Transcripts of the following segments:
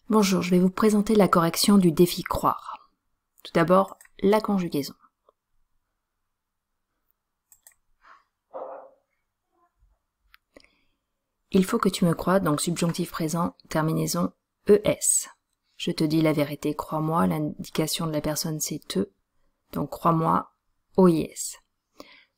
Bonjour, je vais vous présenter la correction du défi croire. Tout d'abord, la conjugaison. Il faut que tu me crois, donc subjonctif présent, terminaison ES. Je te dis la vérité, crois-moi, l'indication de la personne c'est te, donc crois-moi, OIS.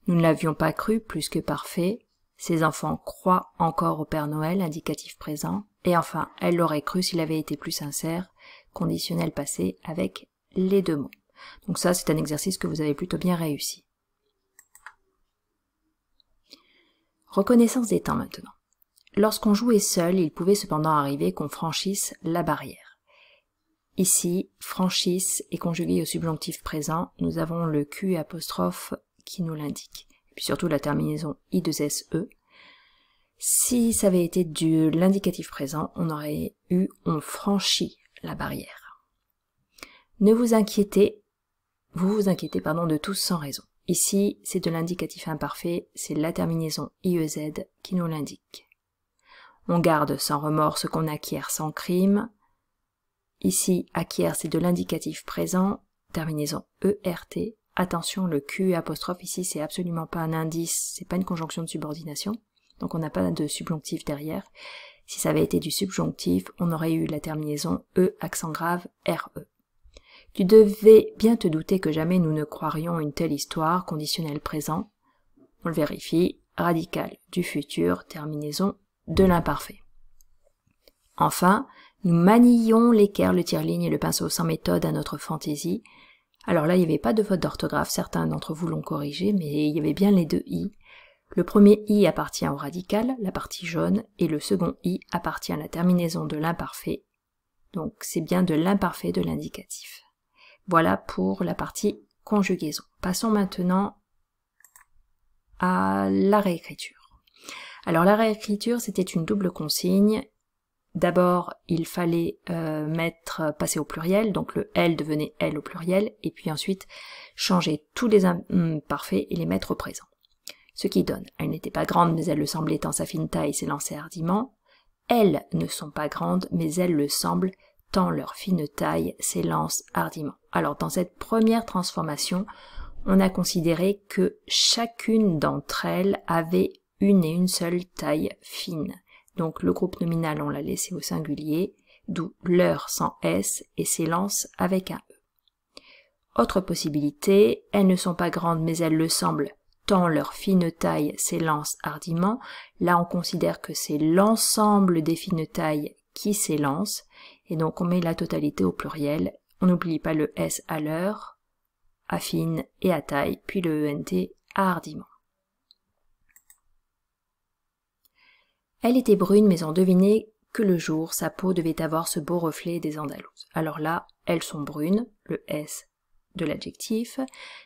Nous ne l'avions pas cru, plus que parfait. Ces enfants croient encore au Père Noël, indicatif présent. Et enfin, elle l'aurait cru s'il avait été plus sincère, conditionnel passé avec les deux mots. Donc ça, c'est un exercice que vous avez plutôt bien réussi. Reconnaissance des temps maintenant. Lorsqu'on jouait seul, il pouvait cependant arriver qu'on franchisse la barrière. Ici, franchisse est conjugué au subjonctif présent. Nous avons le Q apostrophe qui nous l'indique. Et puis surtout la terminaison I2SE. Si ça avait été de l'indicatif présent, on aurait eu « on franchit la barrière ». Ne vous inquiétez, de tous sans raison. Ici, c'est de l'indicatif imparfait, c'est la terminaison IEZ qui nous l'indique. On garde sans remords ce qu'on acquiert sans crime. Ici, acquiert, c'est de l'indicatif présent, terminaison ERT. Attention, le Q apostrophe ici, c'est absolument pas un indice, c'est pas une conjonction de subordination. Donc on n'a pas de subjonctif derrière. Si ça avait été du subjonctif, on aurait eu la terminaison E, accent grave, RE. Tu devais bien te douter que jamais nous ne croirions une telle histoire, conditionnel présent. On le vérifie, radical du futur, terminaison de l'imparfait. Enfin, nous manions l'équerre, le tire-ligne et le pinceau sans méthode à notre fantaisie. Alors là, il n'y avait pas de faute d'orthographe, certains d'entre vous l'ont corrigé, mais il y avait bien les deux i. Le premier i appartient au radical, la partie jaune, et le second i appartient à la terminaison de l'imparfait. Donc c'est bien de l'imparfait de l'indicatif. Voilà pour la partie conjugaison. Passons maintenant à la réécriture. Alors la réécriture, c'était une double consigne. D'abord, il fallait passer au pluriel, donc le L devenait L au pluriel, et puis ensuite changer tous les imparfaits et les mettre au présent. Ce qui donne, elles n'étaient pas grandes, mais elles le semblaient tant sa fine taille s'élançait hardiment. Elles ne sont pas grandes, mais elles le semblent, tant leur fine taille s'élance hardiment. Alors, dans cette première transformation, on a considéré que chacune d'entre elles avait une et une seule taille fine. Donc, le groupe nominal, on l'a laissé au singulier, d'où leur sans S et s'élance avec un E. Autre possibilité, elles ne sont pas grandes, mais elles le semblent, tant leur fine taille s'élance hardiment. Là, on considère que c'est l'ensemble des fines tailles qui s'élancent, et donc on met la totalité au pluriel. On n'oublie pas le S à l'heure, à fine et à taille, puis le ENT à hardiment. Elle était brune, mais on devinait que le jour, sa peau devait avoir ce beau reflet des Andalouses. Alors là, elles sont brunes, le S de l'adjectif,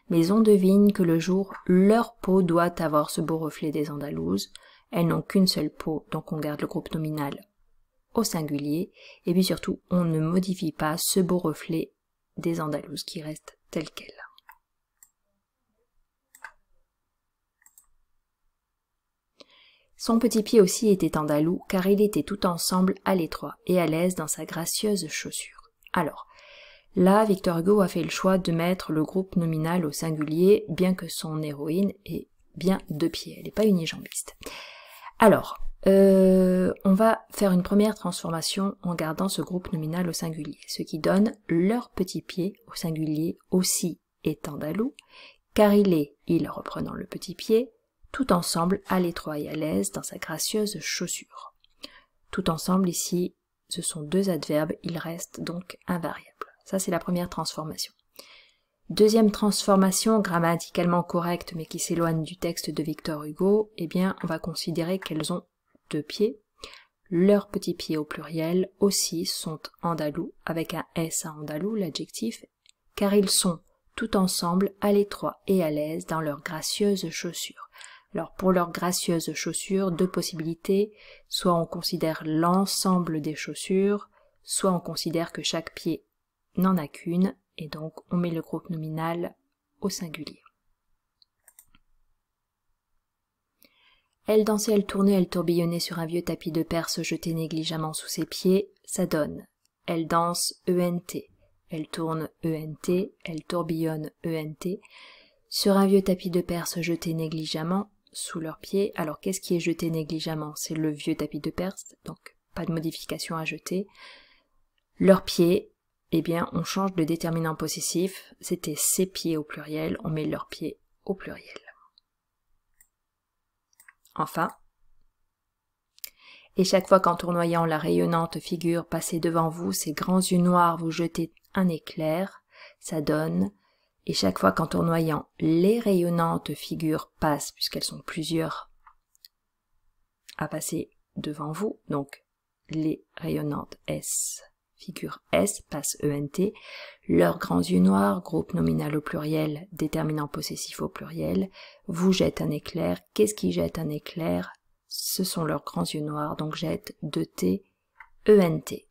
mais on devine que le jour, leur peau doit avoir ce beau reflet des Andalouses. Elles n'ont qu'une seule peau, donc on garde le groupe nominal au singulier, et puis surtout, on ne modifie pas ce beau reflet des Andalouses qui reste tel quel. Son petit pied aussi était andalou, car il était tout ensemble à l'étroit et à l'aise dans sa gracieuse chaussure. Alors, là, Victor Hugo a fait le choix de mettre le groupe nominal au singulier, bien que son héroïne ait bien deux pieds, elle n'est pas unijambiste. Alors, on va faire une première transformation en gardant ce groupe nominal au singulier, ce qui donne leur petit pied au singulier aussi est andalou, car il reprenant le petit pied, tout ensemble à l'étroit et à l'aise dans sa gracieuse chaussure. Tout ensemble ici, ce sont deux adverbes, ils restent donc invariables. Ça, c'est la première transformation. Deuxième transformation, grammaticalement correcte, mais qui s'éloigne du texte de Victor Hugo, eh bien, on va considérer qu'elles ont deux pieds. Leurs petits pieds au pluriel aussi sont andalous, avec un S à andalou, l'adjectif, car ils sont tout ensemble à l'étroit et à l'aise dans leurs gracieuses chaussures. Alors, pour leurs gracieuses chaussures, deux possibilités, soit on considère l'ensemble des chaussures, soit on considère que chaque pied n'en a qu'une, et donc on met le groupe nominal au singulier. Elle dansait, elle tournait, elle tourbillonnait sur un vieux tapis de Perse jeté négligemment sous ses pieds, ça donne. elle danse ENT, elle tourne ENT, elle tourbillonne ENT, sur un vieux tapis de Perse jeté négligemment sous leurs pieds. Alors qu'est-ce qui est jeté négligemment? C'est le vieux tapis de Perse, donc pas de modification à jeter. Leurs pieds, eh bien on change de déterminant possessif, c'était ses pieds au pluriel, on met leurs pieds au pluriel. Enfin, et chaque fois qu'en tournoyant la rayonnante figure passée devant vous, ses grands yeux noirs vous jetez un éclair, ça donne, et chaque fois qu'en tournoyant les rayonnantes figures passent, puisqu'elles sont plusieurs à passer devant vous, donc les rayonnantes S, figure S, passe ENT, leurs grands yeux noirs, groupe nominal au pluriel, déterminant possessif au pluriel, vous jettent un éclair. Qu'est-ce qui jette un éclair? Ce sont leurs grands yeux noirs, donc jette 2T, ENT.